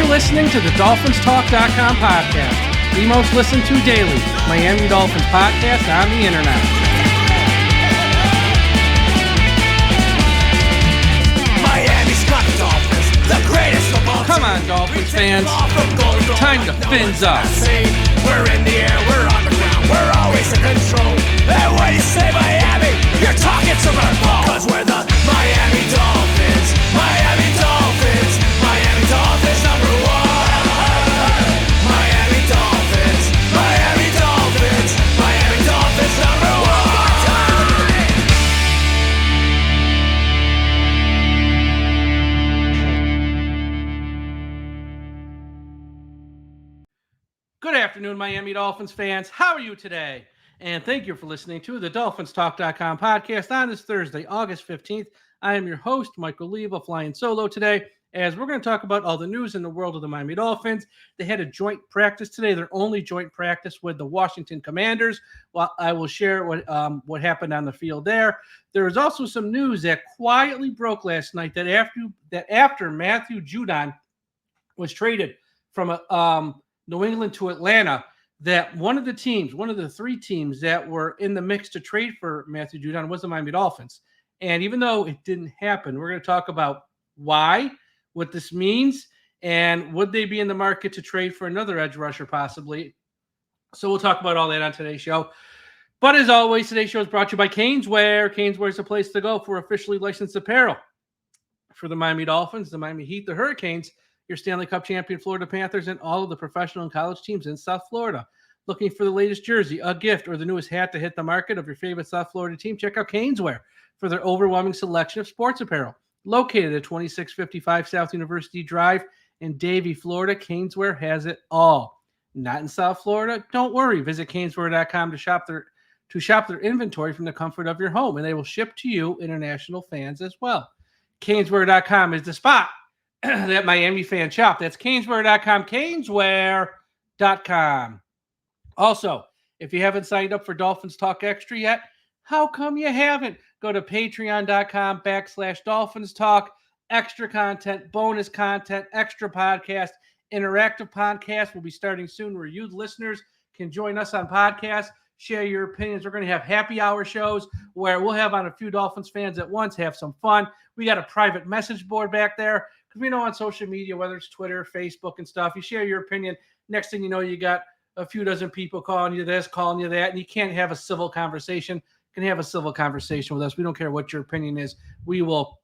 listening to the DolphinsTalk.com podcast, the most listened to daily Miami Dolphins podcast on the internet. Miami's got the Dolphins, the greatest of all. Come on, Dolphins fans. Time to fins up. We're in the air, we're on the ground, we're always in control. And when you say Miami, you're talking Super Bowl. Cause we're the Miami Dolphins, Miami Dolphins, Miami Dolphins number one. Miami Dolphins, Miami Dolphins, Miami Dolphins number one. Good afternoon, Miami Dolphins fans. How are you today? And thank you for listening to the DolphinsTalk.com podcast on this Thursday, August 15th. I am your host, Michael Leva, flying solo today, as we're going to talk about all the news in the world of the Miami Dolphins. They had a joint practice today, their only joint practice with the Washington Commanders. Well, I will share what happened on the field there. There was also some news that quietly broke last night that after Matthew Judon was traded from New England to Atlanta, that one of the three teams that were in the mix to trade for Matthew Judon was the Miami Dolphins. And even though it didn't happen, we're going to talk about why, what this means, and would they be in the market to trade for another edge rusher possibly. So we'll talk about all that on today's show. But as always, today's show is brought to you by Caneswear. Caneswear is the place to go for officially licensed apparel for the Miami Dolphins, the Miami Heat, the Hurricanes, your Stanley Cup champion Florida Panthers, and all of the professional and college teams in South Florida. Looking for the latest jersey, a gift, or the newest hat to hit the market of your favorite South Florida team? Check out Caneswear for their overwhelming selection of sports apparel. Located at 2655 South University Drive in Davie, Florida, Caneswear has it all. Not in South Florida? Don't worry. Visit Caneswear.com to shop their inventory from the comfort of your home, and they will ship to you international fans as well. Caneswear.com is the spot that Miami fan shop. That's Caneswear.com, Caneswear.com. Also, if you haven't signed up for Dolphins Talk Extra yet, how come you haven't? Go to patreon.com/Dolphins Talk. Extra content, bonus content, extra podcast, interactive podcast will be starting soon where you listeners can join us on podcasts, share your opinions. We're going to have happy hour shows where we'll have on a few Dolphins fans at once, have some fun. We got a private message board back there. We know on social media, whether it's Twitter, Facebook, and stuff, you share your opinion. Next thing you know, you got a few dozen people calling you this, calling you that, and you can't have a civil conversation. You can have a civil conversation with us. We don't care what your opinion is. We will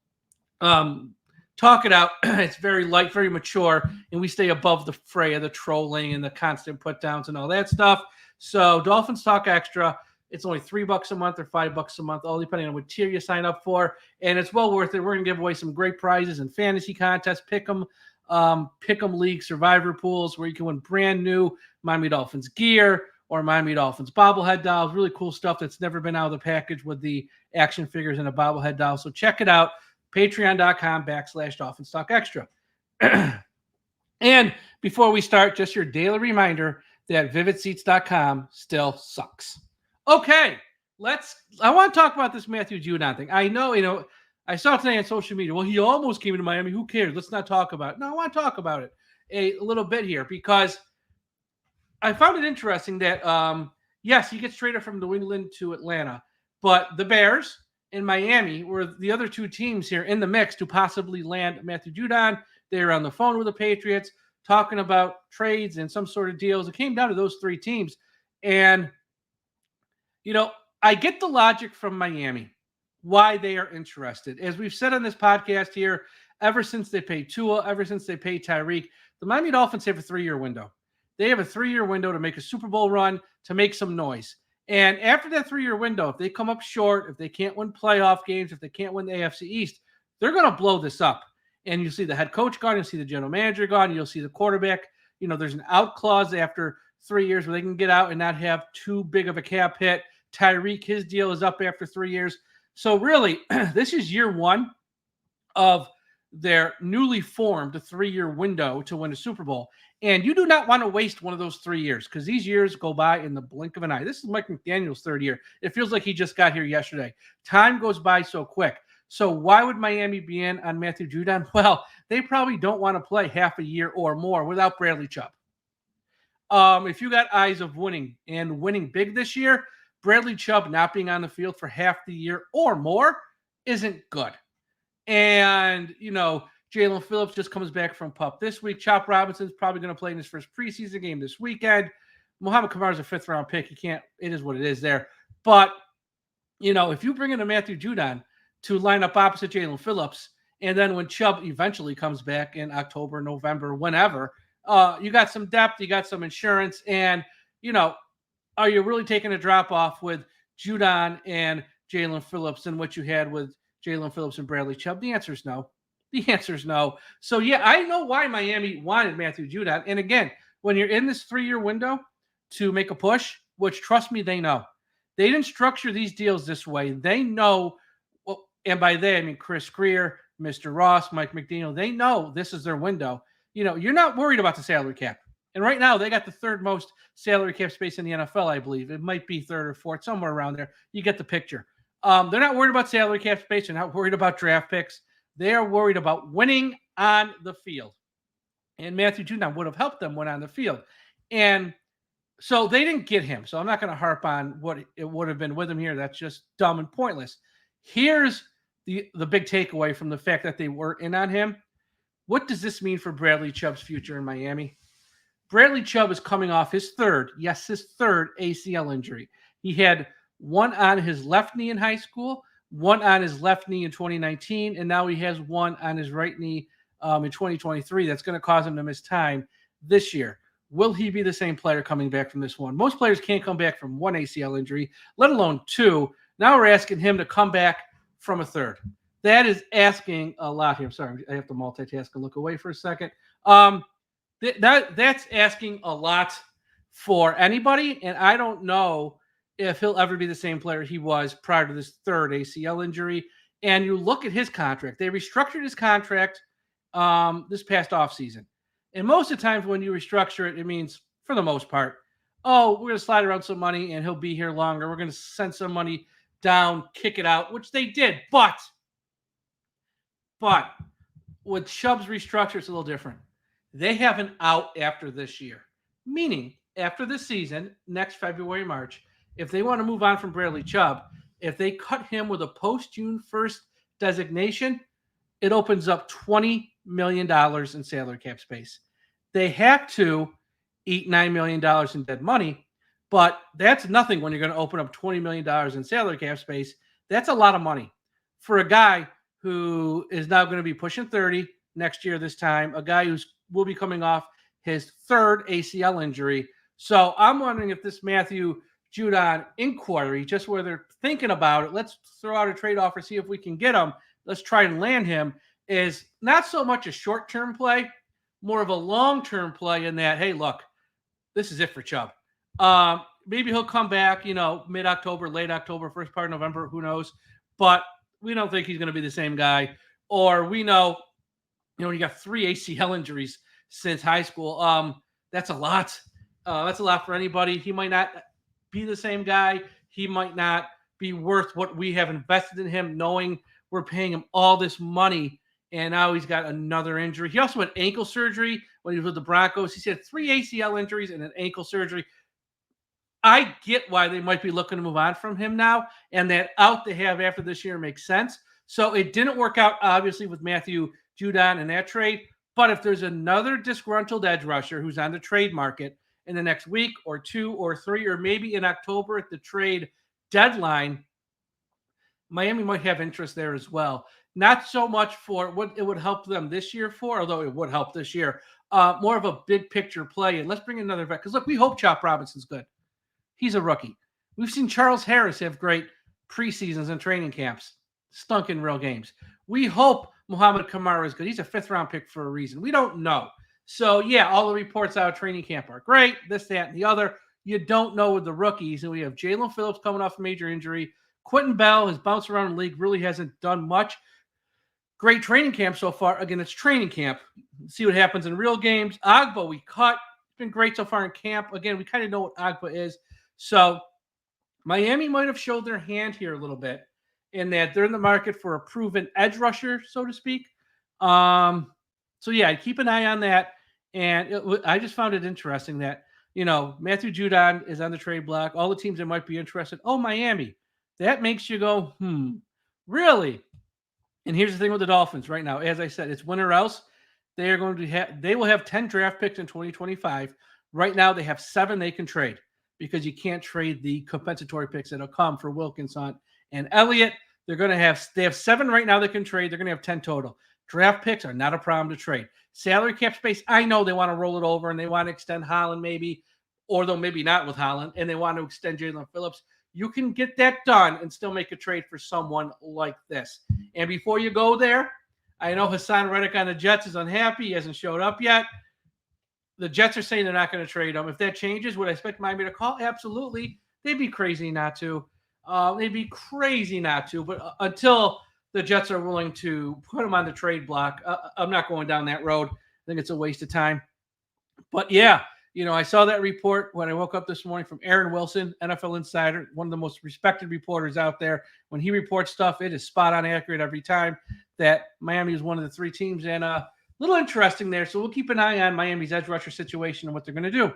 talk it out. It's very light, very mature, and we stay above the fray of the trolling and the constant put-downs and all that stuff. So Dolphins Talk Extra, it's only $3 a month or $5 a month, all depending on what tier you sign up for. And it's well worth it. We're going to give away some great prizes and fantasy contests, pick 'em league, survivor pools, where you can win brand new Miami Dolphins gear or Miami Dolphins bobblehead dolls. Really cool stuff that's never been out of the package with the action figures and a bobblehead doll. So check it out. Patreon.com/Dolphins Talk Extra. And before we start, just your daily reminder that VividSeats.com still sucks. Okay, I want to talk about this Matthew Judon thing. I know, I saw today on social media, well, he almost came to Miami. Who cares? Let's not talk about it. No, I want to talk about it a little bit here because I found it interesting that, yes, he gets traded from New England to Atlanta, but the Bears and Miami were the other two teams here in the mix to possibly land Matthew Judon. They were on the phone with the Patriots talking about trades and some sort of deals. It came down to those three teams. And I get the logic from Miami, why they are interested. As we've said on this podcast here, ever since they paid Tua, ever since they paid Tyreek, the Miami Dolphins have a 3-year window. They have a 3-year window to make a Super Bowl run, to make some noise. And after that 3-year window, if they come up short, if they can't win playoff games, if they can't win the AFC East, they're going to blow this up. And you'll see the head coach gone, you'll see the general manager gone, you'll see the quarterback. There's an out clause after 3 years where they can get out and not have too big of a cap hit. Tyreek, his deal is up after 3 years. So really, this is year one of their newly formed 3-year window to win a Super Bowl. And you do not want to waste one of those 3 years because these years go by in the blink of an eye. This is Mike McDaniel's third year. It feels like he just got here yesterday. Time goes by so quick. So why would Miami be in on Matthew Judon? Well, they probably don't want to play half a year or more without Bradley Chubb. If you got eyes of winning and winning big this year, Bradley Chubb not being on the field for half the year or more isn't good. And, Jalen Phillips just comes back from PUP this week. Chop Robinson's probably going to play in his first preseason game this weekend. Muhammad Kamar's a 5th-round pick. It is what it is there. But, if you bring in a Matthew Judon to line up opposite Jalen Phillips, and then when Chubb eventually comes back in October, November, whenever, you got some depth, you got some insurance, and, are you really taking a drop off with Judon and Jalen Phillips than what you had with Jalen Phillips and Bradley Chubb? The answer is no. The answer is no. So, yeah, I know why Miami wanted Matthew Judon. And, again, when you're in this 3-year window to make a push, which, trust me, they know. They didn't structure these deals this way. They know, and by they, I mean Chris Grier, Mr. Ross, Mike McDaniel. They know this is their window. You're not worried about the salary cap. And right now, they got the 3rd most salary cap space in the NFL, I believe. It might be 3rd or 4th, somewhere around there. You get the picture. They're not worried about salary cap space. They're not worried about draft picks. They are worried about winning on the field. And Matthew Judon would have helped them win on the field. And so they didn't get him. So I'm not going to harp on what it would have been with him here. That's just dumb and pointless. Here's the big takeaway from the fact that they were in on him. What does this mean for Bradley Chubb's future in Miami? Bradley Chubb is coming off his 3rd ACL injury. He had one on his left knee in high school, one on his left knee in 2019, and now he has one on his right knee in 2023. That's going to cause him to miss time this year. Will he be the same player coming back from this one? Most players can't come back from one ACL injury, let alone 2. Now we're asking him to come back from a 3rd. That is asking a lot here. I'm sorry, I have to multitask and look away for a second. That's asking a lot for anybody, and I don't know if he'll ever be the same player he was prior to this 3rd ACL injury. And you look at his contract. They restructured his contract this past offseason. And most of the times when you restructure it, it means, for the most part, we're going to slide around some money and he'll be here longer. We're going to send some money down, kick it out, which they did. But with Chubb's restructure, it's a little different. They have an out after this year, meaning after this season, next February, March, if they want to move on from Bradley Chubb, if they cut him with a post-June 1st designation, it opens up $20 million in salary cap space. They have to eat $9 million in dead money, but that's nothing when you're going to open up $20 million in salary cap space. That's a lot of money for a guy who is now going to be pushing 30 next year this time, a guy who will be coming off his 3rd ACL injury. So I'm wondering if this Matthew Judon inquiry, just where they're thinking about it, let's throw out a trade offer, see if we can get him, let's try and land him, is not so much a short-term play, more of a long-term play in that, hey, look, this is it for Chubb. Maybe he'll come back, mid-October, late October, first part of November, who knows. But we don't think he's going to be the same guy. Or we know, you got 3 ACL injuries since high school. That's a lot. That's a lot for anybody. He might not be the same guy. He might not be worth what we have invested in him, knowing we're paying him all this money, and now he's got another injury. He also had ankle surgery when he was with the Broncos. He's had 3 ACL injuries and an ankle surgery. I get why they might be looking to move on from him now, and that out they have after this year makes sense. So it didn't work out, obviously, with Matthew Judon in that trade. But if there's another disgruntled edge rusher who's on the trade market in the next week or 2 or 3, or maybe in October at the trade deadline, Miami might have interest there as well. Not so much for what it would help them this year for, although it would help this year. More of a big picture play. And let's bring another vet. Because, look, we hope Chop Robinson's good. He's a rookie. We've seen Charles Harris have great preseasons and training camps. Stunk in real games. We hope Muhammad Kamara is good. He's a 5th-round pick for a reason. We don't know. So, yeah, all the reports out of training camp are great, this, that, and the other. You don't know with the rookies. And we have Jalen Phillips coming off a major injury. Quentin Bell has bounced around the league, really hasn't done much. Great training camp so far. Again, it's training camp. See what happens in real games. Agba, we cut. It's been great so far in camp. Again, we kind of know what Agba is. So Miami might have showed their hand here a little bit in that they're in the market for a proven edge rusher, so to speak. So yeah, keep an eye on that. And I just found it interesting that, Matthew Judon is on the trade block. All the teams that might be interested. Oh, Miami. That makes you go, really? And here's the thing with the Dolphins right now. As I said, it's win or else. They will have 10 draft picks in 2025. Right now, they have 7 they can trade because you can't trade the compensatory picks that'll come for Wilkins, Hunt, and Elliott. They have 7 right now they can trade. They're going to have 10 total. Draft picks are not a problem to trade. Salary cap space, I know they want to roll it over and they want to extend Holland maybe, or they'll maybe not with Holland, and they want to extend Jaylen Phillips. You can get that done and still make a trade for someone like this. And before you go there, I know Hassan Reddick on the Jets is unhappy. He hasn't showed up yet. The Jets are saying they're not going to trade him. If that changes, would I expect Miami to call? Absolutely. They'd be crazy not to. But until the Jets are willing to put him on the trade block, I'm not going down that road. I think it's a waste of time. But yeah, I saw that report when I woke up this morning from Aaron Wilson, NFL Insider, one of the most respected reporters out there. When he reports stuff, it is spot on accurate every time. That Miami is one of the 3 teams, and a little interesting there. So we'll keep an eye on Miami's edge rusher situation and what they're going to do.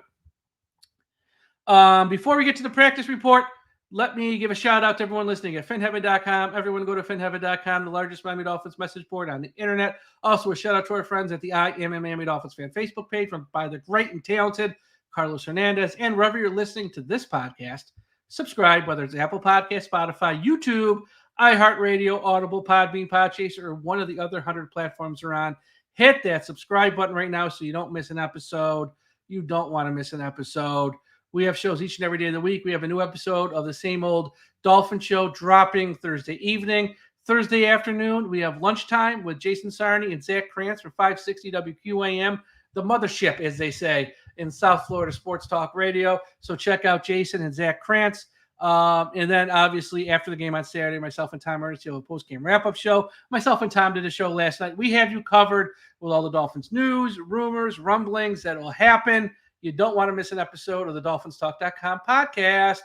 Before we get to the practice report, let me give a shout out to everyone listening at finheaven.com. Everyone go to finheaven.com, the largest Miami Dolphins message board on the internet. Also, a shout out to our friends at the I Am a Miami Dolphins fan Facebook page by the great and talented Carlos Hernandez. And wherever you're listening to this podcast, subscribe, whether it's Apple Podcast, Spotify, YouTube, iHeartRadio, Audible, Podbean, Podchaser, or one of the other 100 platforms are on. Hit that subscribe button right now so you don't miss an episode. You don't want to miss an episode. We have shows each and every day of the week. We have a new episode of the same old Dolphin show dropping Thursday evening. Thursday afternoon, we have lunchtime with Jason Sarney and Zach Krantz for 560 WQAM, the mothership, as they say, in South Florida Sports Talk Radio. So check out Jason and Zach Krantz. And then, obviously, after the game on Saturday, myself and Tom Ernest have a post-game wrap-up show. Myself and Tom did a show last night. We have you covered with all the Dolphins news, rumors, rumblings that will happen. You don't want to miss an episode of the DolphinsTalk.com podcast.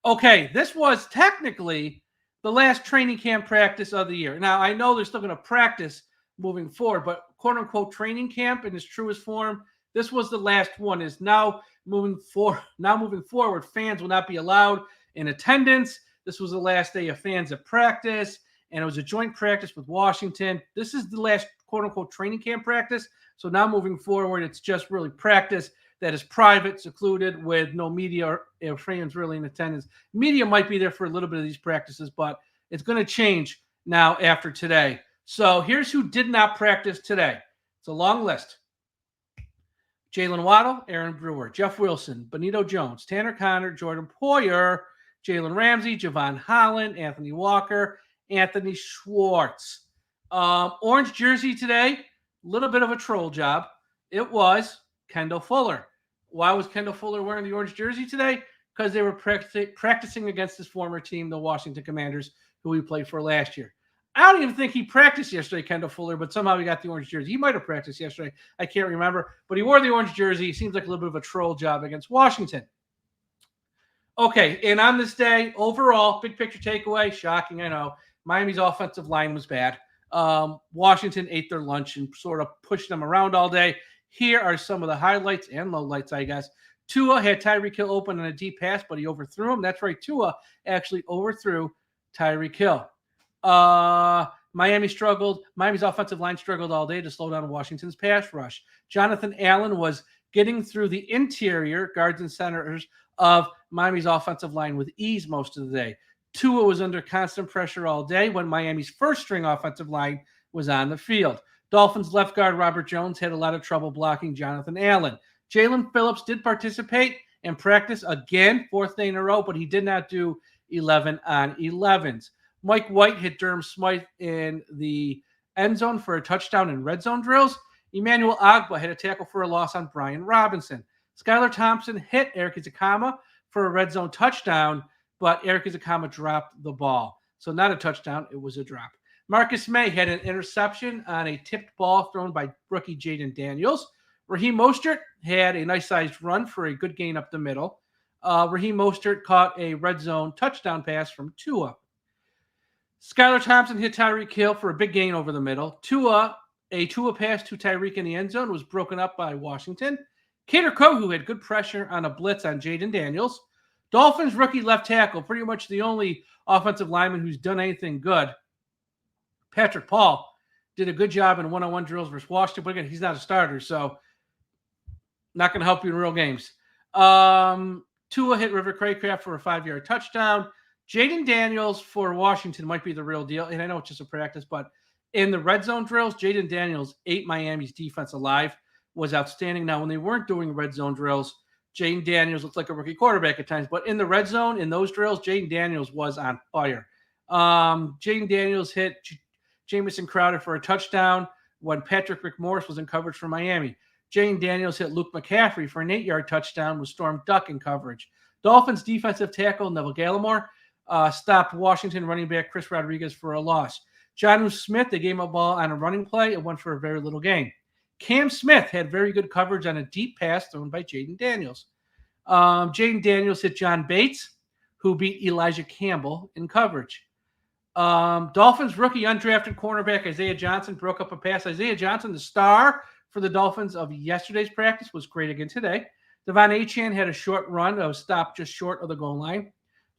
Okay, this was technically the last training camp practice of the year. Now, I know they're still going to practice moving forward, but quote-unquote training camp in its truest form, this was the last one. Is now moving forward, fans will not be allowed in attendance. This was the last day of fans at practice, and it was a joint practice with Washington. This is the last quote-unquote training camp practice. So now moving forward, it's just really practice that is private, secluded, with no media or fans really in attendance. Media might be there for a little bit of these practices, but it's going to change now after today. So here's who did not practice today. It's a long list. Jaylen Waddle, Aaron Brewer, Jeff Wilson, Benito Jones, Tanner Conner, Jordan Poyer, Jalen Ramsey, Javon Holland, Anthony Walker, Anthony Schwartz. Orange jersey today. Little bit of a troll job. It was Kendall Fuller. Why was Kendall Fuller wearing the orange jersey today? Because they were practicing against his former team, the Washington Commanders, who he played for last year. I don't even think he practiced yesterday, Kendall Fuller, but somehow he got the orange jersey. He might have practiced yesterday. I can't remember. But he wore the orange jersey. Seems like a little bit of a troll job against Washington. Okay, and on this day, overall, big picture takeaway, shocking, I know, Miami's offensive line was bad. Washington ate their lunch and sort of pushed them around all day. Here are some of the highlights and lowlights, I guess. Tua had Tyreek Hill open on a deep pass, but he overthrew him. That's right. Tua actually overthrew Tyreek Hill. Miami struggled. Miami's offensive line struggled all day to slow down Washington's pass rush. Jonathan Allen was getting through the interior guards and centers of Miami's offensive line with ease most of the day. Tua was under constant pressure all day when Miami's first-string offensive line was on the field. Dolphins left guard Robert Jones had a lot of trouble blocking Jonathan Allen. Jaylen Phillips did participate and practice again, 4th day in a row, but he did not do 11 on 11s. Mike White hit Durham Smythe in the end zone for a touchdown in red zone drills. Emmanuel Ogbah had a tackle for a loss on Brian Robinson. Skylar Thompson hit Eric Izukama for a red zone touchdown, but Eric Izukama dropped the ball. So not a touchdown, it was a drop. Marcus May had an interception on a tipped ball thrown by rookie Jaden Daniels. Raheem Mostert had a nice-sized run for a good gain up the middle. Raheem Mostert caught a red zone touchdown pass from Tua. Skylar Thompson hit Tyreek Hill for a big gain over the middle. A Tua pass to Tyreek in the end zone was broken up by Washington. Kader Kohu had good pressure on a blitz on Jaylen Daniels. Dolphins rookie left tackle, pretty much the only offensive lineman who's done anything good. Patrick Paul did a good job in one-on-one drills versus Washington, but again, he's not a starter, so not going to help you in real games. Tua hit River Craycraft for a 5-yard touchdown. Jaylen Daniels for Washington might be the real deal, and I know it's just a practice, but in the red zone drills, Jaylen Daniels ate Miami's defense alive, was outstanding. Now, when they weren't doing red zone drills, Jaylen Daniels looked like a rookie quarterback at times, but in the red zone, in those drills, Jaylen Daniels was on fire. Jaylen Daniels hit Jamison Crowder for a touchdown when Patrick McMorris was in coverage for Miami. Jaylen Daniels hit Luke McCaffrey for an 8-yard touchdown with Storm Duck in coverage. Dolphins defensive tackle Neville Gallimore stopped Washington running back Chris Rodriguez for a loss. Jonnu Smith, they gave him a ball on a running play and went for a very little gain. Cam Smith had very good coverage on a deep pass thrown by Jaylen Daniels. Jaylen Daniels hit John Bates, who beat Elijah Campbell in coverage. Dolphins rookie undrafted cornerback Isaiah Johnson broke up a pass. Isaiah Johnson, the star for the Dolphins of yesterday's practice, was great again today. Devon Achane had a short run that was stopped just short of the goal line.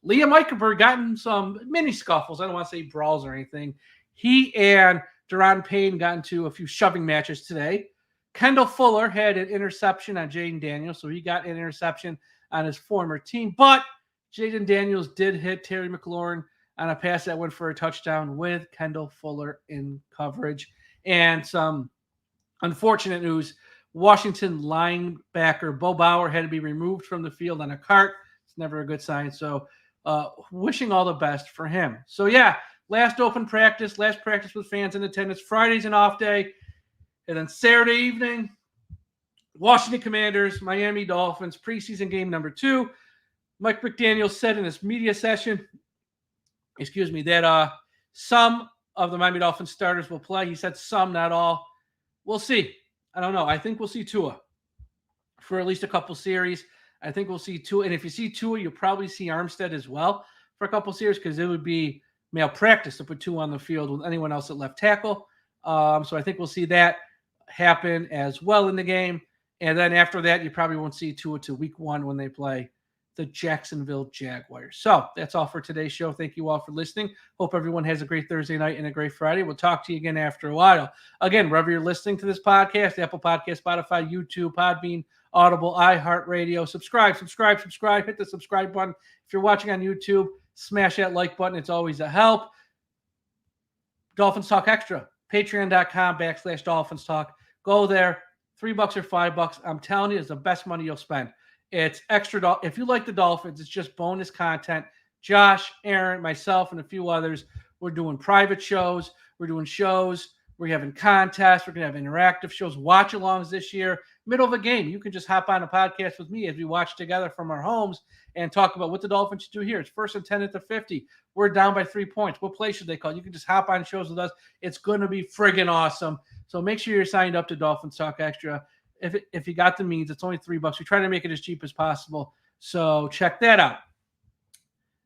Liam Eichenberg got in some mini scuffles. I don't want to say brawls or anything. He and Deron Payne got into a few shoving matches today. Kendall Fuller had an interception on Jaylen Daniels, so he got an interception on his former team. But Jaylen Daniels did hit Terry McLaurin on a pass that went for a touchdown with Kendall Fuller in coverage. And some unfortunate news, Washington linebacker Bo Bauer had to be removed from the field on a cart. It's never a good sign. So wishing all the best for him. So, yeah, last practice with fans in attendance. Friday's an off day. And then Saturday evening, Washington Commanders, Miami Dolphins, preseason game number 2. Mike McDaniel said in his media session, that some of the Miami Dolphins starters will play. He said some, not all. We'll see. I don't know. I think we'll see Tua for at least a couple series. I think we'll see Tua. And if you see Tua, you'll probably see Armstead as well for a couple series because it would be malpractice to put Tua on the field with anyone else at left tackle. So I think we'll see that happen as well in the game. And then after that, you probably won't see Tua to week 1 when they play the Jacksonville Jaguars. So that's all for today's show. Thank you all for listening. Hope everyone has a great Thursday night and a great Friday. We'll talk to you again after a while. Again, wherever you're listening to this podcast, Apple Podcast, Spotify, YouTube, Podbean, Audible, iHeartRadio, subscribe. Hit the subscribe button. If you're watching on YouTube, smash that like button. It's always a help. Dolphins Talk Extra, patreon.com/Dolphins Talk. Go there. $3 or $5. I'm telling you, it's the best money you'll spend. It's extra. If you like the Dolphins, it's just bonus content. Josh, Aaron, myself, and a few others, we're doing private shows. We're doing shows. We're having contests. We're going to have interactive shows, watch-alongs this year. Middle of a game, you can just hop on a podcast with me as we watch together from our homes and talk about what the Dolphins should do here. It's 1st and 10 at the 50. We're down by 3 points. What play should they call? You can just hop on shows with us. It's going to be friggin' awesome. So make sure you're signed up to Dolphins Talk Extra. If you got the means, it's only $3. We try to make it as cheap as possible. So check that out.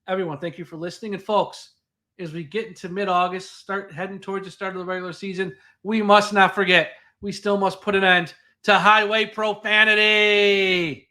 Everyone, thank you for listening. And folks, as we get into mid-August, start heading towards the start of the regular season, we must not forget, we still must put an end to highway profanity.